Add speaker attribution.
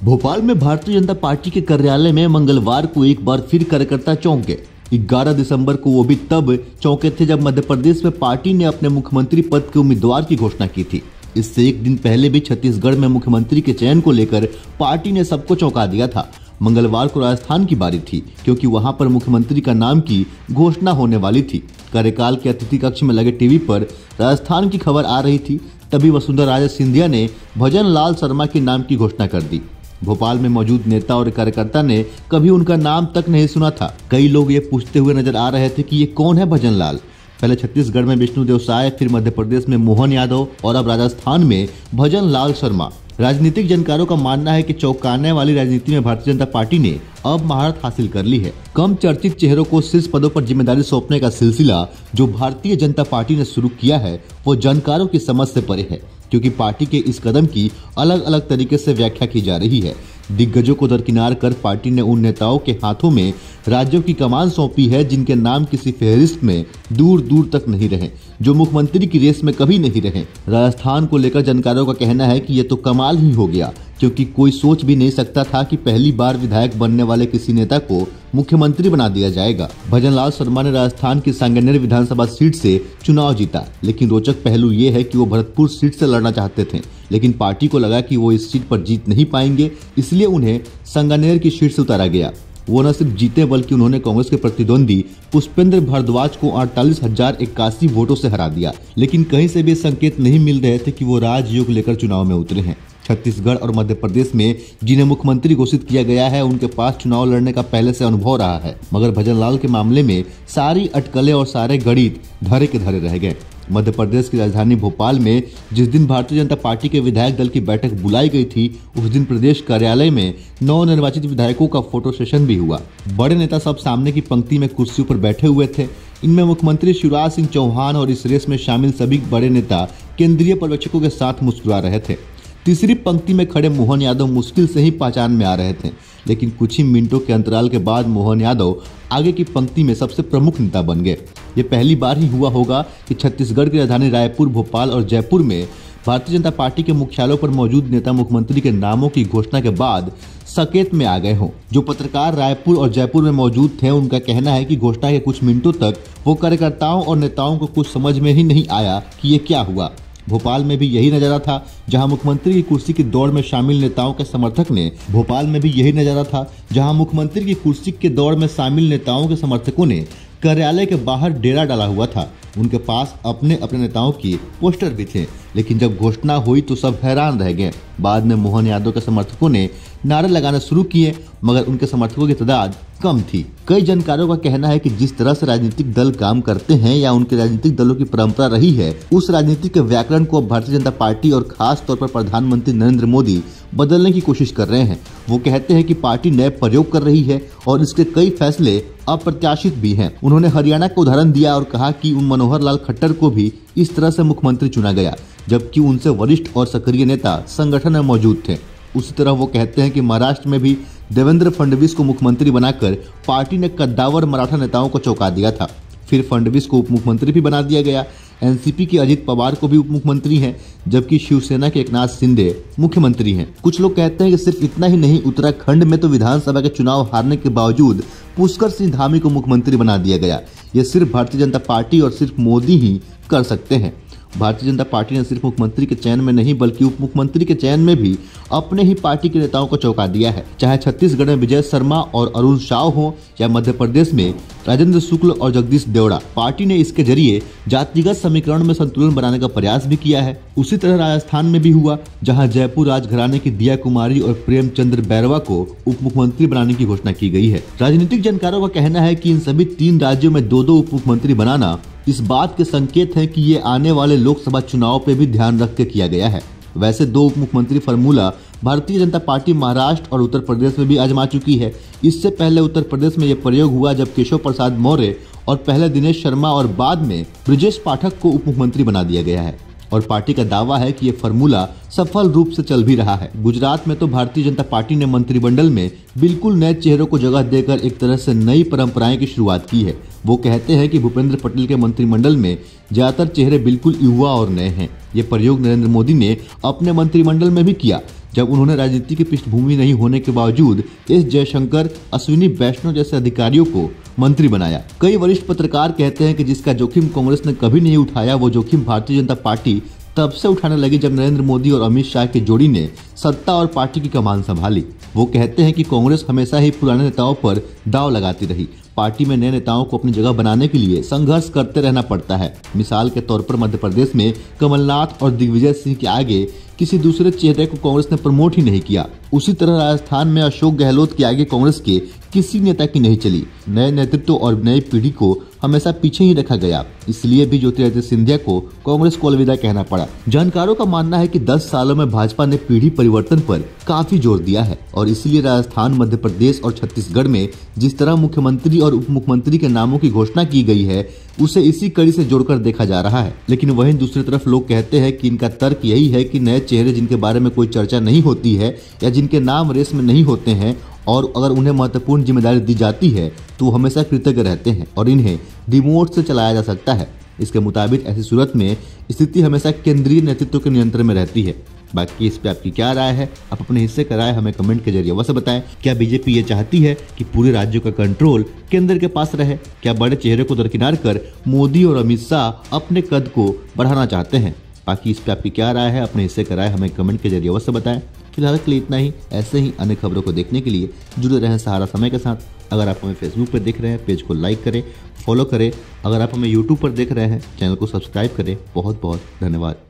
Speaker 1: भोपाल में भारतीय जनता पार्टी के कार्यालय में मंगलवार को एक बार फिर कार्यकर्ता चौंक गए। 11 दिसंबर को वो भी तब चौंके थे जब मध्य प्रदेश में पार्टी ने अपने मुख्यमंत्री पद के उम्मीदवार की घोषणा की थी। इससे एक दिन पहले भी छत्तीसगढ़ में मुख्यमंत्री के चयन को लेकर पार्टी ने सबको चौंका दिया था। मंगलवार को राजस्थान की बारी थी, क्योंकि वहां पर मुख्यमंत्री का नाम की घोषणा होने वाली थी। कार्यकाल के अतिथि कक्ष में लगे टीवी पर राजस्थान की खबर आ रही थी, तभी वसुंधरा राजे सिंधिया ने भजन लाल शर्मा के नाम की घोषणा कर दी। भोपाल में मौजूद नेता और कार्यकर्ता ने कभी उनका नाम तक नहीं सुना था। कई लोग ये पूछते हुए नजर आ रहे थे कि ये कौन है भजन लाल। पहले छत्तीसगढ़ में विष्णुदेव साय, फिर मध्य प्रदेश में मोहन यादव और अब राजस्थान में भजन लाल शर्मा। राजनीतिक जानकारों का मानना है कि चौंकाने वाली राजनीति में भारतीय जनता पार्टी ने अब महारत हासिल कर ली है। कम चर्चित चेहरों को शीर्ष पदों पर जिम्मेदारी सौंपने का सिलसिला जो भारतीय जनता पार्टी ने शुरू किया है वो जानकारों की समझ से परे है, क्योंकि पार्टी के इस कदम की अलग अलग तरीके से व्याख्या की जा रही है। दिग्गजों को दरकिनार कर पार्टी ने उन नेताओं के हाथों में राज्यों की कमान सौंपी है जिनके नाम किसी फहरिस्त में दूर दूर तक नहीं रहे, जो मुख्यमंत्री की रेस में कभी नहीं रहे। राजस्थान को लेकर जानकारों का कहना है कि ये तो कमाल ही हो गया, क्योंकि कोई सोच भी नहीं सकता था कि पहली बार विधायक बनने वाले किसी नेता को मुख्यमंत्री बना दिया जाएगा। भजन लाल शर्मा ने राजस्थान की सांगनेर विधानसभा सीट से चुनाव जीता, लेकिन रोचक पहलू ये है कि वो भरतपुर सीट से लड़ना चाहते थे, लेकिन पार्टी को लगा कि वो इस सीट पर जीत नहीं पाएंगे, इसलिए उन्हें सांगनेर की सीट से उतारा गया। वो न सिर्फ जीते बल्कि उन्होंने कांग्रेस के प्रतिद्वंदी पुष्पेंद्र भारद्वाज को 48,081 वोटों से हरा दिया। लेकिन कहीं से भी संकेत नहीं मिल रहे थे कि वो राजयोग लेकर चुनाव में उतरे हैं। छत्तीसगढ़ और मध्य प्रदेश में जिन्हें मुख्यमंत्री घोषित किया गया है उनके पास चुनाव लड़ने का पहले से अनुभव रहा है, मगर भजन लाल के मामले में सारी अटकलें और सारे गणित धरे के धरे रह गए। मध्य प्रदेश की राजधानी भोपाल में जिस दिन भारतीय जनता पार्टी के विधायक दल की बैठक बुलाई गई थी, उस दिन प्रदेश कार्यालय में नवनिर्वाचित विधायकों का फोटो सेशन भी हुआ। बड़े नेता सब सामने की पंक्ति में कुर्सियों पर बैठे हुए थे। इनमें मुख्यमंत्री शिवराज सिंह चौहान और इस रेस में शामिल सभी बड़े नेता केंद्रीय पर्यवेक्षकों के साथ मुस्कुरा रहे थे। तीसरी पंक्ति में खड़े मोहन यादव मुश्किल से ही पहचान में आ रहे थे, लेकिन कुछ ही मिनटों के अंतराल के बाद मोहन यादव आगे की पंक्ति में सबसे प्रमुख नेता बन गए। ये पहली बार ही हुआ होगा कि छत्तीसगढ़ की राजधानी रायपुर, भोपाल और जयपुर में भारतीय जनता पार्टी के मुख्यालयों पर मौजूद नेता मुख्यमंत्री के नामों की घोषणा के बाद सकेत में आ गए हों। जो पत्रकार रायपुर और जयपुर में मौजूद थे उनका कहना है कि घोषणा के कुछ मिनटों तक वो कार्यकर्ताओं और नेताओं को कुछ समझ में ही नहीं आया कि ये क्या हुआ। भोपाल में भी यही नजारा था, जहां मुख्यमंत्री की कुर्सी की दौड़ में शामिल नेताओं के समर्थकों ने कार्यालय के बाहर डेरा डाला हुआ था। उनके पास अपने अपने नेताओं की पोस्टर भी थे, लेकिन जब घोषणा हुई तो सब हैरान रह गए। बाद में मोहन यादव के समर्थकों ने नारे लगाना शुरू किए, मगर उनके समर्थकों की तादाद कम थी। कई जानकारों का कहना है कि जिस तरह से राजनीतिक दल काम करते हैं या उनके राजनीतिक दलों की परंपरा रही है, उस राजनीति के व्याकरण को अब भारतीय जनता पार्टी और खास तौर पर प्रधानमंत्री नरेंद्र मोदी बदलने की कोशिश कर रहे हैं। वो कहते हैं कि पार्टी नए प्रयोग कर रही है और इसके कई फैसले अप्रत्याशित भी हैं। उन्होंने हरियाणा का उदाहरण दिया और कहा कि उन मनोहर लाल खट्टर को भी इस तरह से मुख्यमंत्री चुना गया, जबकि उनसे वरिष्ठ और सक्रिय नेता संगठन में मौजूद थे। उसी तरह वो कहते हैं कि महाराष्ट्र में भी देवेंद्र फडणवीस को मुख्यमंत्री बनाकर पार्टी ने कद्दावर मराठा नेताओं को चौंका दिया था। फिर फडणवीस को उप मुख्यमंत्री भी बना दिया गया। एनसीपी के अजित पवार को भी उप मुख्यमंत्री हैं, जबकि शिवसेना के एकनाथ शिंदे मुख्यमंत्री हैं। कुछ लोग कहते हैं कि सिर्फ इतना ही नहीं, उत्तराखंड में तो विधानसभा के चुनाव हारने के बावजूद पुष्कर सिंह धामी को मुख्यमंत्री बना दिया गया। ये सिर्फ भारतीय जनता पार्टी और सिर्फ मोदी ही कर सकते हैं। भारतीय जनता पार्टी ने सिर्फ मुख्यमंत्री के चयन में नहीं बल्कि उप मुख्यमंत्री के चयन में भी अपने ही पार्टी के नेताओं को चौंका दिया है। चाहे छत्तीसगढ़ में विजय शर्मा और अरुण साव हो या मध्य प्रदेश में राजेंद्र शुक्ल और जगदीश देवड़ा, पार्टी ने इसके जरिए जातिगत समीकरण में संतुलन बनाने का प्रयास भी किया है। उसी तरह राजस्थान में भी हुआ, जहां जयपुर राजघराने की दिया कुमारी और प्रेमचंद्र बैरवा को उप मुख्यमंत्री बनाने की घोषणा की गई है। राजनीतिक जानकारों का कहना है कि इन सभी 3 राज्यों में 2-2 उप मुख्यमंत्री बनाना इस बात के संकेत है कि ये आने वाले लोकसभा चुनाव पे भी ध्यान रख के किया गया है। वैसे 2 उप मुख्यमंत्री फार्मूला भारतीय जनता पार्टी महाराष्ट्र और उत्तर प्रदेश में भी आजमा चुकी है। इससे पहले उत्तर प्रदेश में यह प्रयोग हुआ जब केशव प्रसाद मौर्य और पहले दिनेश शर्मा और बाद में ब्रजेश पाठक को उप मुख्यमंत्री बना दिया गया है, और पार्टी का दावा है कि ये फार्मूला सफल रूप से चल भी रहा है। गुजरात में तो भारतीय जनता पार्टी ने मंत्रिमंडल में बिल्कुल नए चेहरों को जगह देकर एक तरह से नई परंपराएं की शुरुआत की है। वो कहते हैं कि भूपेंद्र पटेल के मंत्रिमंडल में ज्यादातर चेहरे बिल्कुल युवा और नए हैं। ये प्रयोग नरेंद्र मोदी ने अपने मंत्रिमंडल में भी किया, जब उन्होंने राजनीति की पृष्ठभूमि नहीं होने के बावजूद एस जयशंकर, अश्विनी वैष्णव जैसे अधिकारियों को मंत्री बनाया। कई वरिष्ठ पत्रकार कहते हैं कि जिसका जोखिम कांग्रेस ने कभी नहीं उठाया, वो जोखिम भारतीय जनता पार्टी तब से उठाने लगी जब नरेंद्र मोदी और अमित शाह की जोड़ी ने सत्ता और पार्टी की कमान संभाली। वो कहते हैं कि कांग्रेस हमेशा ही पुराने नेताओं पर दांव लगाती रही। पार्टी में नए नेताओं को अपनी जगह बनाने के लिए संघर्ष करते रहना पड़ता है। मिसाल के तौर पर मध्य प्रदेश में कमलनाथ और दिग्विजय सिंह के आगे किसी दूसरे चेहरे को कांग्रेस ने प्रमोट ही नहीं किया। उसी तरह राजस्थान में अशोक गहलोत के आगे कांग्रेस के किसी नेता की नहीं चली। नए नेतृत्व और नई पीढ़ी को हमेशा पीछे ही रखा गया, इसलिए भी ज्योतिरादित्य सिंधिया को कांग्रेस को अलविदा कहना पड़ा। जानकारों का मानना है कि 10 सालों में भाजपा ने पीढ़ी परिवर्तन पर काफी जोर दिया है और इसलिए राजस्थान, मध्य प्रदेश और छत्तीसगढ़ में जिस तरह मुख्यमंत्री और उप मुख्यमंत्री के नामों की घोषणा की गई है, उसे इसी कड़ी से जोड़कर देखा जा रहा है। लेकिन वहीं दूसरी तरफ लोग कहते हैं कि इनका तर्क यही है कि नए चेहरे जिनके बारे में कोई चर्चा नहीं होती है या जिनके नाम रेस में नहीं होते हैं और अगर उन्हें महत्वपूर्ण जिम्मेदारी दी जाती है तो वो हमेशा कृतज्ञ रहते हैं और इन्हें रिमोट से चलाया जा सकता है। इसके मुताबिक ऐसी सूरत में स्थिति हमेशा केंद्रीय नेतृत्व के नियंत्रण में रहती है। बाकी इस पे आपकी क्या राय है? आप अपने हिस्से का राय हमें कमेंट के जरिए अवश्य बताएं। क्या बीजेपी ये चाहती है कि पूरे राज्यों का कंट्रोल केंद्र के पास रहे? क्या बड़े चेहरे को दरकिनार कर मोदी और अमित शाह अपने कद को बढ़ाना चाहते हैं? बाकी इस पे आपकी क्या राय है? अपने हिस्से का राय हमें कमेंट के जरिए अवश्य बताएं। फिलहाल के लिए इतना ही। ऐसे ही अन्य खबरों को देखने के लिए जुड़े रहें सहारा समय के साथ। अगर आप हमें फेसबुक पर देख रहे हैं, पेज को लाइक करें, फॉलो करें। अगर आप हमें यूट्यूब पर देख रहे हैं, चैनल को सब्सक्राइब करें। बहुत बहुत धन्यवाद।